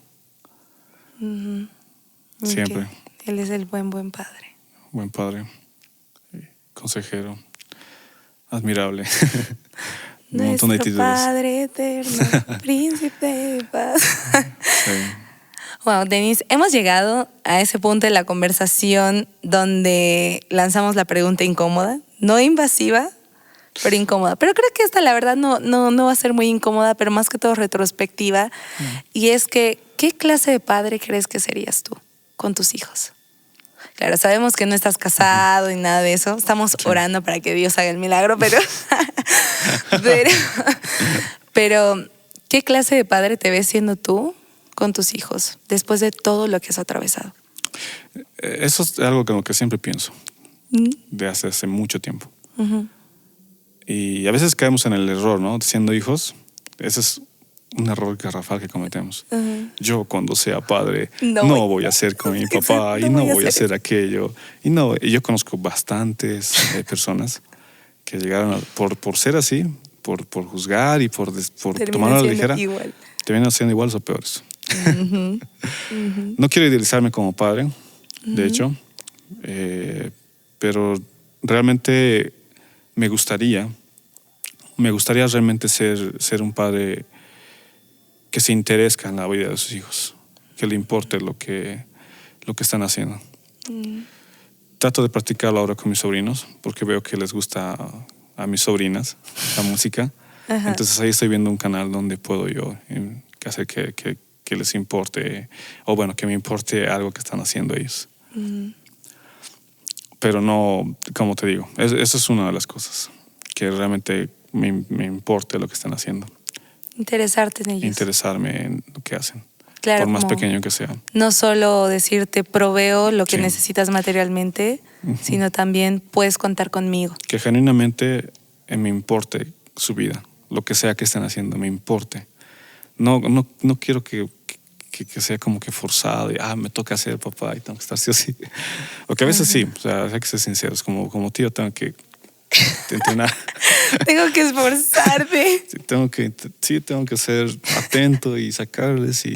Siempre. Okay. Él es el buen padre. Buen padre, consejero, admirable. Un montón de Nuestro títulos. Padre eterno, príncipe de paz. Sí. Wow, Denis, hemos llegado a ese punto de la conversación donde lanzamos la pregunta incómoda, no invasiva, pero incómoda. Pero creo que esta, la verdad, no va a ser muy incómoda, pero más que todo retrospectiva. Y es que, ¿qué clase de padre crees que serías tú con tus hijos? Claro, sabemos que no estás casado y nada de eso. Estamos orando para que Dios haga el milagro, pero ¿qué clase de padre te ves siendo tú con tus hijos después de todo lo que has atravesado? Eso es algo con lo que siempre pienso, de hace mucho tiempo. Y a veces caemos en el error, ¿no? Siendo hijos, ese es un error garrafal que cometemos. Yo cuando sea padre no voy a ser como mi papá y no voy a hacer aquello. Y yo conozco bastantes personas que llegaron por ser así, por juzgar y por tomarlo a la ligera, terminan siendo iguales o peores. No quiero idealizarme como padre, de hecho, pero realmente me gustaría realmente ser un padre que se interesa en la vida de sus hijos, que le importe lo que están haciendo. Trato de practicarlo ahora con mis sobrinos, porque veo que les gusta a mis sobrinas la música. Entonces ahí estoy viendo un canal donde puedo yo hacer que les importe, o bueno, que me importe algo que están haciendo ellos. Pero no, como te digo, eso es una de las cosas, que realmente me importe lo que están haciendo. Interesarte en ellos. Interesarme en lo que hacen, claro, por más pequeño que sea. No solo decirte proveo lo que necesitas materialmente, sino también puedes contar conmigo. Que genuinamente me importe su vida, lo que sea que estén haciendo, me importe. No quiero que sea como que forzado y me toca hacer papá y tengo que estar así o así. Porque a veces sí, o sea, hay que ser sinceros, como tío tengo que entrenar. Tengo que esforzarme. Tengo que ser atento y sacarles y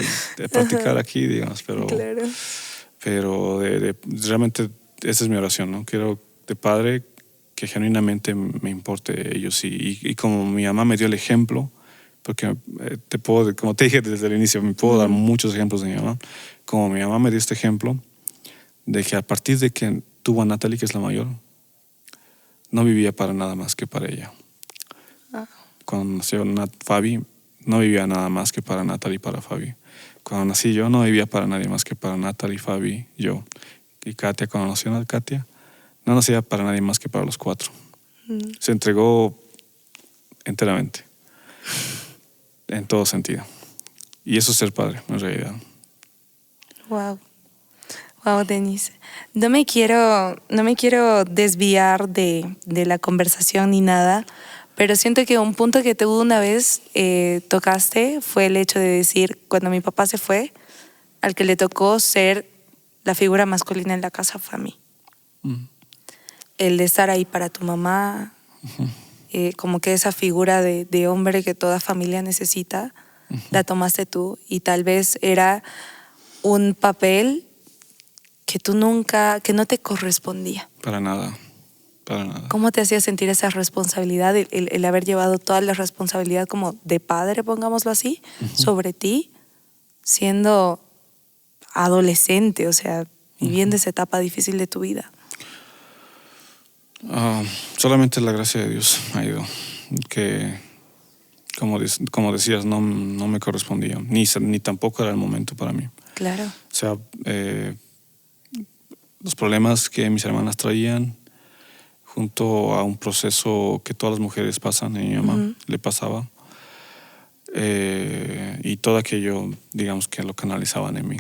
practicar aquí, digamos, pero realmente esa es mi oración, ¿no? Quiero de padre que genuinamente me importe ellos y como mi mamá me dio el ejemplo, porque como te dije desde el inicio, me puedo dar muchos ejemplos de mi mamá. Como mi mamá me dio este ejemplo de que a partir de que tuvo a Natalie, que es la mayor, no vivía para nada más que para ella. Cuando nació Fabi, no vivía nada más que para Natalie y para Fabi. Cuando nací yo, no vivía para nadie más que para Natalie, Fabi, yo. Y Katia, cuando nació Katia, no nacía para nadie más que para los 4. Se entregó enteramente, en todo sentido. Y eso es ser padre, en realidad. Wow. Wow, Denise. No me quiero desviar de la conversación ni nada, pero siento que un punto que tú una vez tocaste fue el hecho de decir, cuando mi papá se fue, al que le tocó ser la figura masculina en la casa fue a mí. El de estar ahí para tu mamá, como que esa figura de hombre que toda familia necesita, la tomaste tú, y tal vez era un papel que no te correspondía. Para nada, para nada. ¿Cómo te hacía sentir esa responsabilidad, el haber llevado toda la responsabilidad como de padre, pongámoslo así, sobre ti, siendo adolescente, o sea, viviendo esa etapa difícil de tu vida? Solamente la gracia de Dios ha ido, que como decías, no me correspondía, ni tampoco era el momento para mí. Claro. O sea, los problemas que mis hermanas traían, junto a un proceso que todas las mujeres pasan, y mi mamá le pasaba, y todo aquello, digamos, que lo canalizaban en mí.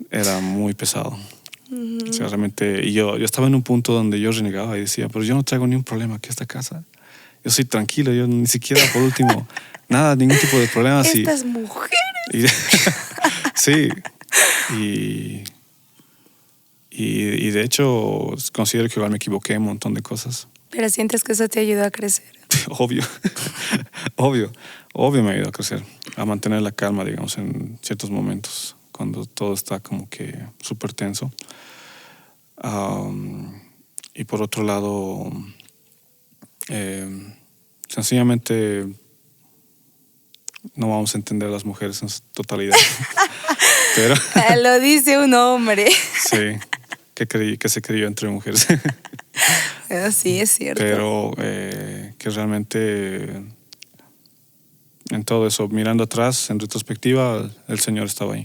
Era muy pesado. O sea, realmente, y yo estaba en un punto donde yo renegaba y decía, pero yo no traigo ni un problema aquí a esta casa. Yo soy tranquilo, yo ni siquiera, por último, nada, ningún tipo de problemas. Estas mujeres. Sí. Y de hecho, considero que igual me equivoqué en un montón de cosas. Pero sientes que eso te ayudó a crecer. Obvio. Obvio me ayudó a crecer, a mantener la calma, digamos, en ciertos momentos, cuando todo está como que súper tenso. Y por otro lado, sencillamente no vamos a entender a las mujeres en su totalidad. Pero Lo dice un hombre. sí, que se crió entre mujeres. Sí, es cierto. Pero que realmente en todo eso, mirando atrás, en retrospectiva, el Señor estaba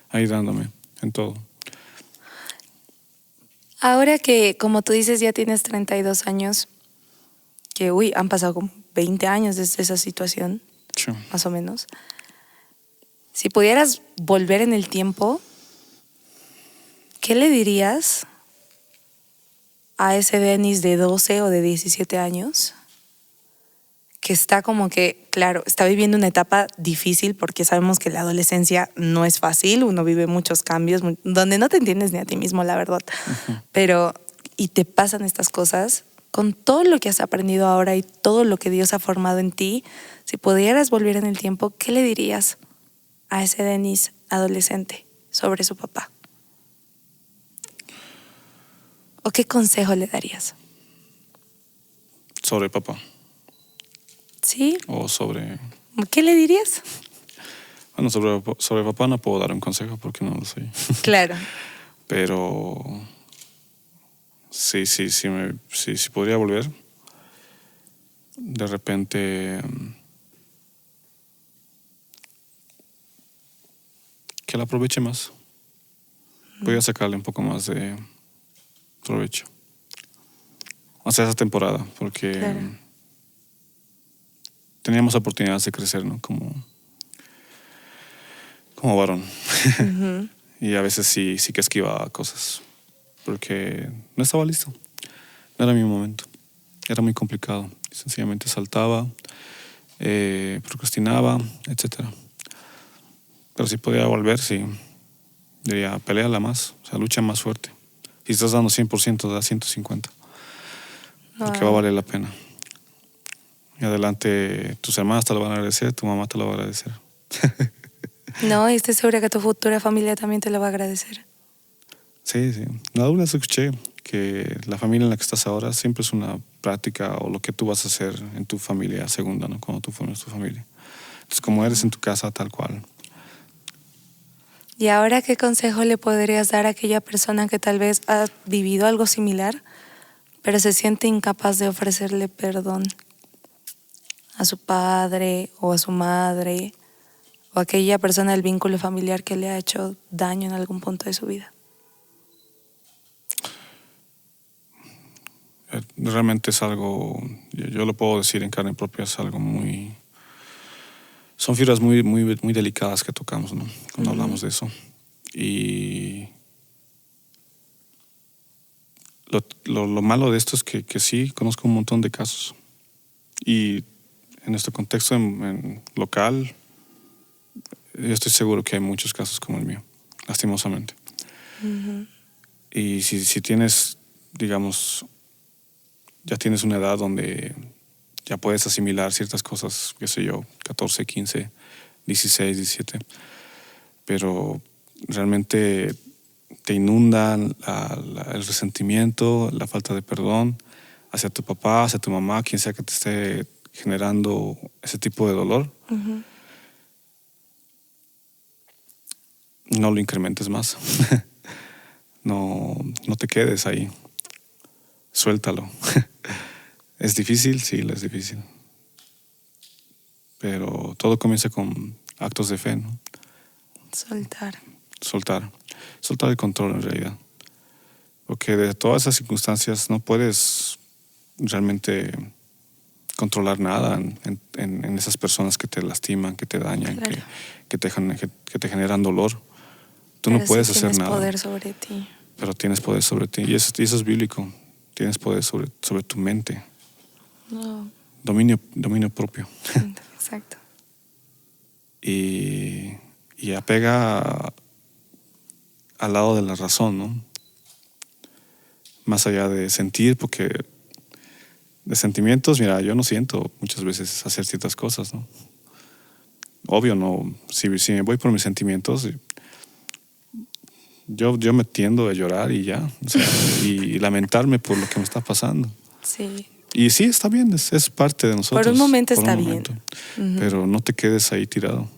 ahí dándome en todo. Ahora que, como tú dices, ya tienes 32 años, que han pasado como 20 años desde esa situación, Sí. más o menos. Si pudieras volver en el tiempo, ¿qué le dirías a ese Denise de 12 o de 17 años que está como que, claro, está viviendo una etapa difícil, porque sabemos que la adolescencia no es fácil, uno vive muchos cambios donde no te entiendes ni a ti mismo, la verdad, pero y te pasan estas cosas? Con todo lo que has aprendido ahora y todo lo que Dios ha formado en ti, si pudieras volver en el tiempo, ¿qué le dirías a ese Denise adolescente sobre su papá? ¿O qué consejo le darías? Sobre papá. ¿Sí? O sobre... ¿Qué le dirías? Bueno, sobre papá no puedo dar un consejo porque no lo sé. Claro. Pero sí podría volver. De repente, que la aproveche más. Voy a sacarle un poco más de provecho. O sea, esa temporada, porque Claro. teníamos oportunidades de crecer, ¿no? Como varón. Y a veces sí que esquivaba cosas, porque no estaba listo. No era mi momento. Era muy complicado. Sencillamente saltaba, procrastinaba, etc. Pero si podía volver, sí. Diría, peleala más, o sea, lucha más fuerte. Si estás dando 100%, da 150%. Porque va a valer la pena. Y adelante, tus hermanas te lo van a agradecer, tu mamá te lo va a agradecer. No, y estoy segura que tu futura familia también te lo va a agradecer. Sí. Alguna vez escuché que la familia en la que estás ahora siempre es una práctica o lo que tú vas a hacer en tu familia segunda, ¿no? Cuando tú formes tu familia. Entonces, como eres en tu casa, tal cual. ¿Y ahora qué consejo le podrías dar a aquella persona que tal vez ha vivido algo similar, pero se siente incapaz de ofrecerle perdón a su padre o a su madre, o a aquella persona del vínculo familiar que le ha hecho daño en algún punto de su vida? realmente es algo, yo lo puedo decir en carne propia, es algo muy... Son fibras muy, muy, muy delicadas que tocamos, ¿no? Cuando hablamos de eso. Y lo malo de esto es que sí, conozco un montón de casos. Y en nuestro contexto en local, yo estoy seguro que hay muchos casos como el mío, lastimosamente. Y si tienes, digamos, ya tienes una edad donde ya puedes asimilar ciertas cosas, qué sé yo, 14, 15, 16, 17, pero realmente te inunda el resentimiento, la falta de perdón hacia tu papá, hacia tu mamá, quien sea que te esté generando ese tipo de dolor. No lo incrementes más. No te quedes ahí. Suéltalo. ¿Es difícil? Sí, es difícil. Pero todo comienza con actos de fe, ¿no? Soltar el control en realidad. Porque de todas esas circunstancias no puedes realmente controlar nada en esas personas que te lastiman, que te dañan, claro. que te generan dolor. Tú no puedes hacer nada. Tienes poder sobre ti. Pero tienes poder sobre ti. Y eso es bíblico. Tienes poder sobre tu mente. No. Dominio propio. Exacto. Y apega al lado de la razón, ¿no? Más allá de sentir, porque de sentimientos, mira, yo no siento muchas veces hacer ciertas cosas, ¿no? Obvio, no. Si me voy por mis sentimientos, yo me tiendo a llorar y ya. O sea, y lamentarme por lo que me está pasando. Sí. Y sí, está bien, es parte de nosotros. Por un momento está bien. Pero no te quedes ahí tirado.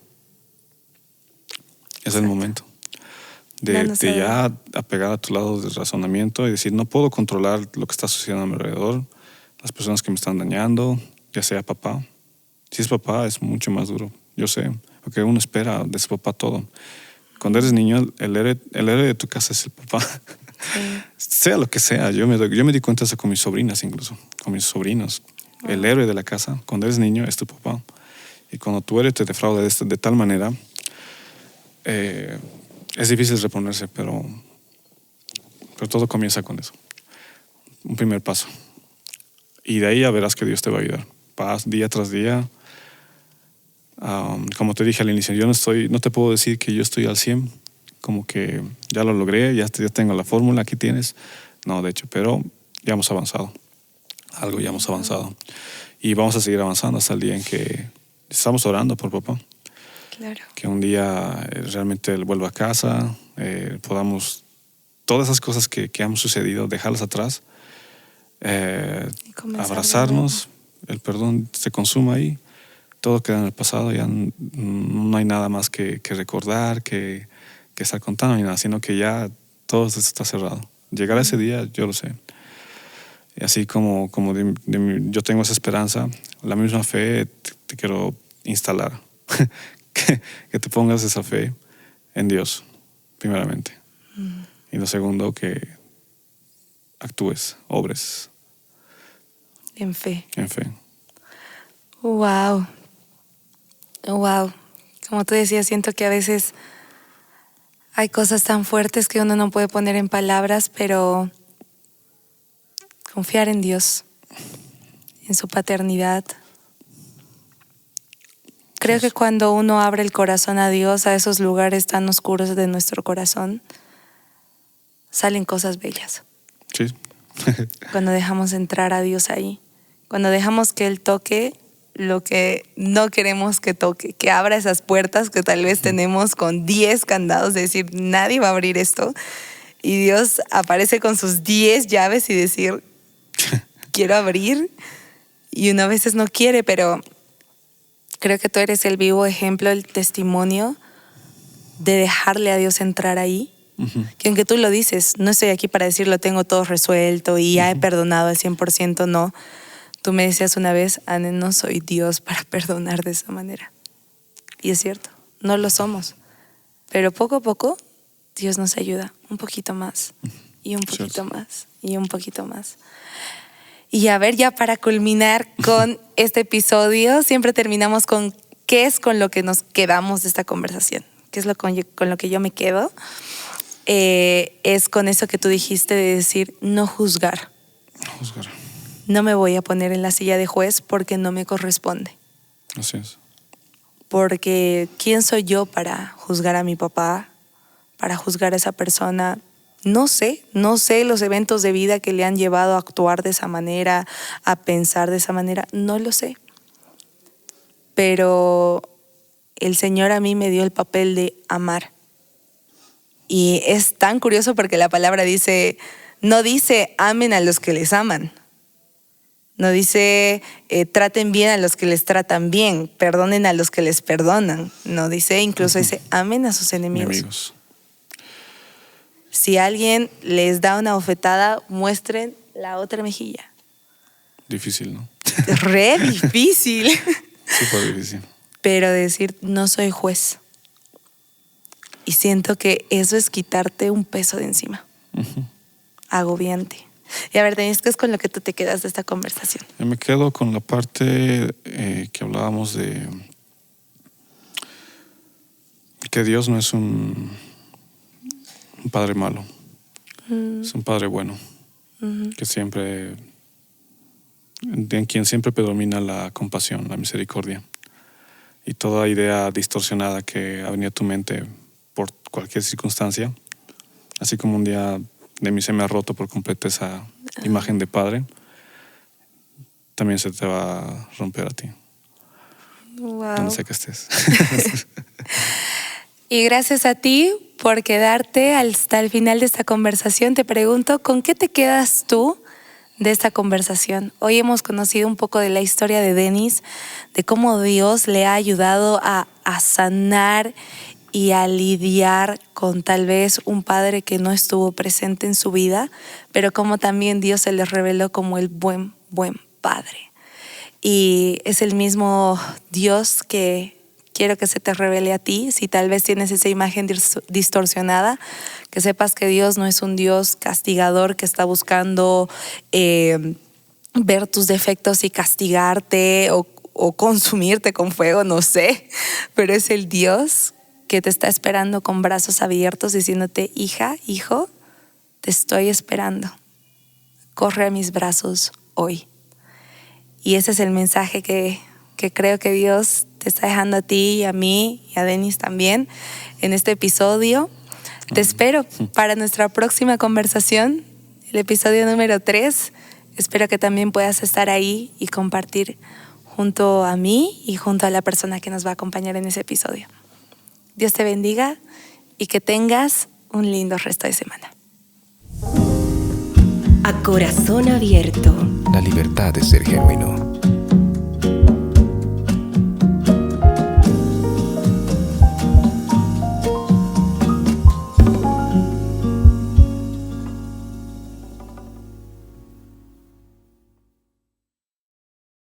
Es el momento de ya apegar a tu lado de razonamiento y decir, no puedo controlar lo que está sucediendo a mi alrededor, las personas que me están dañando, ya sea papá. Si es papá, es mucho más duro, yo sé, porque uno espera de su papá todo. Cuando eres niño, el héroe de tu casa es el papá. Sí. Sea lo que sea, yo me di cuenta de eso con mis sobrinas incluso, con mis sobrinos. El héroe de la casa, cuando eres niño, es tu papá. Y cuando tu héroe te defrauda de tal manera, es difícil reponerse, pero todo comienza con eso. Un primer paso. Y de ahí ya verás que Dios te va a ayudar. Paz día tras día. Como te dije al inicio, yo no te puedo decir que yo estoy al 100, como que ya lo logré, ya tengo la fórmula, aquí tienes. No, de hecho, pero ya hemos avanzado. Algo ya hemos avanzado. Y vamos a seguir avanzando hasta el día en que estamos orando por papá. Claro. Que un día realmente él vuelva a casa, podamos, todas esas cosas que han sucedido, dejarlas atrás, abrazarnos, el perdón se consuma ahí, todo queda en el pasado, ya no hay nada más que recordar, que estar contando ni nada, sino que ya todo esto está cerrado. Llegará ese día, yo lo sé. Y así como yo tengo esa esperanza, la misma fe te quiero instalar. que te pongas esa fe en Dios, primeramente. Y lo segundo, que actúes, obres. En fe. En fe. Wow. Wow. Como tú decías, siento que a veces hay cosas tan fuertes que uno no puede poner en palabras, pero confiar en Dios, en su paternidad. Creo que cuando uno abre el corazón a Dios, a esos lugares tan oscuros de nuestro corazón, salen cosas bellas. Sí. Cuando dejamos entrar a Dios ahí, cuando dejamos que Él toque lo que no queremos que toque, que abra esas puertas que tal vez tenemos con 10 candados, de decir, nadie va a abrir esto. Y Dios aparece con sus 10 llaves y decir, quiero abrir. Y uno a veces no quiere, pero creo que tú eres el vivo ejemplo, el testimonio de dejarle a Dios entrar ahí. Que aunque tú lo dices, no estoy aquí para decir lo tengo todo resuelto y ya he perdonado al 100%, no. Tú me decías una vez, Anne, no soy Dios para perdonar de esa manera. Y es cierto, no lo somos. Pero poco a poco Dios nos ayuda un poquito más y un poquito más y un poquito más. Y a ver, ya para culminar con este episodio, siempre terminamos con qué es con lo que nos quedamos de esta conversación, qué es con lo que yo me quedo. Es con eso que tú dijiste de decir no juzgar. Juzgar. No me voy a poner en la silla de juez porque no me corresponde. Así es. Porque ¿quién soy yo para juzgar a mi papá, para juzgar a esa persona? No sé los eventos de vida que le han llevado a actuar de esa manera, a pensar de esa manera, no lo sé. Pero el Señor a mí me dio el papel de amar. Y es tan curioso porque la palabra no dice amen a los que les aman. No dice traten bien a los que les tratan bien, perdonen a los que les perdonan. No dice, incluso dice amen a sus enemigos. Si alguien les da una bofetada, muestren la otra mejilla. Difícil, ¿no? Re difícil. Súper difícil. Pero decir, no soy juez. Y siento que eso es quitarte un peso de encima. Uh-huh. Agobiante. Y a ver, Denis, ¿qué es con lo que tú te quedas de esta conversación? Yo me quedo con la parte que hablábamos de que Dios no es un padre malo. Es un padre bueno. Que siempre, en quien siempre predomina la compasión, la misericordia. Y toda idea distorsionada que ha venido a tu mente por cualquier circunstancia, así como un día de mí se me ha roto por completo esa imagen de padre, también se te va a romper a ti. Wow. Donde sea que estés. Y gracias a ti por quedarte hasta el final de esta conversación. Te pregunto, ¿con qué te quedas tú de esta conversación? Hoy hemos conocido un poco de la historia de Denis, de cómo Dios le ha ayudado a sanar y a lidiar con tal vez un padre que no estuvo presente en su vida, pero como también Dios se le reveló como el buen padre. Y es el mismo Dios que quiero que se te revele a ti. Si tal vez tienes esa imagen distorsionada, que sepas que Dios no es un Dios castigador que está buscando ver tus defectos y castigarte o consumirte con fuego, no sé, pero es el Dios que te está esperando con brazos abiertos diciéndote, hija, hijo, te estoy esperando. Corre a mis brazos hoy. Y ese es el mensaje que creo que Dios te está dejando a ti y a mí y a Denis también en este episodio. Te espero para nuestra próxima conversación, el episodio número 3. Espero que también puedas estar ahí y compartir junto a mí y junto a la persona que nos va a acompañar en ese episodio. Dios te bendiga y que tengas un lindo resto de semana. A corazón abierto. La libertad de ser genuino.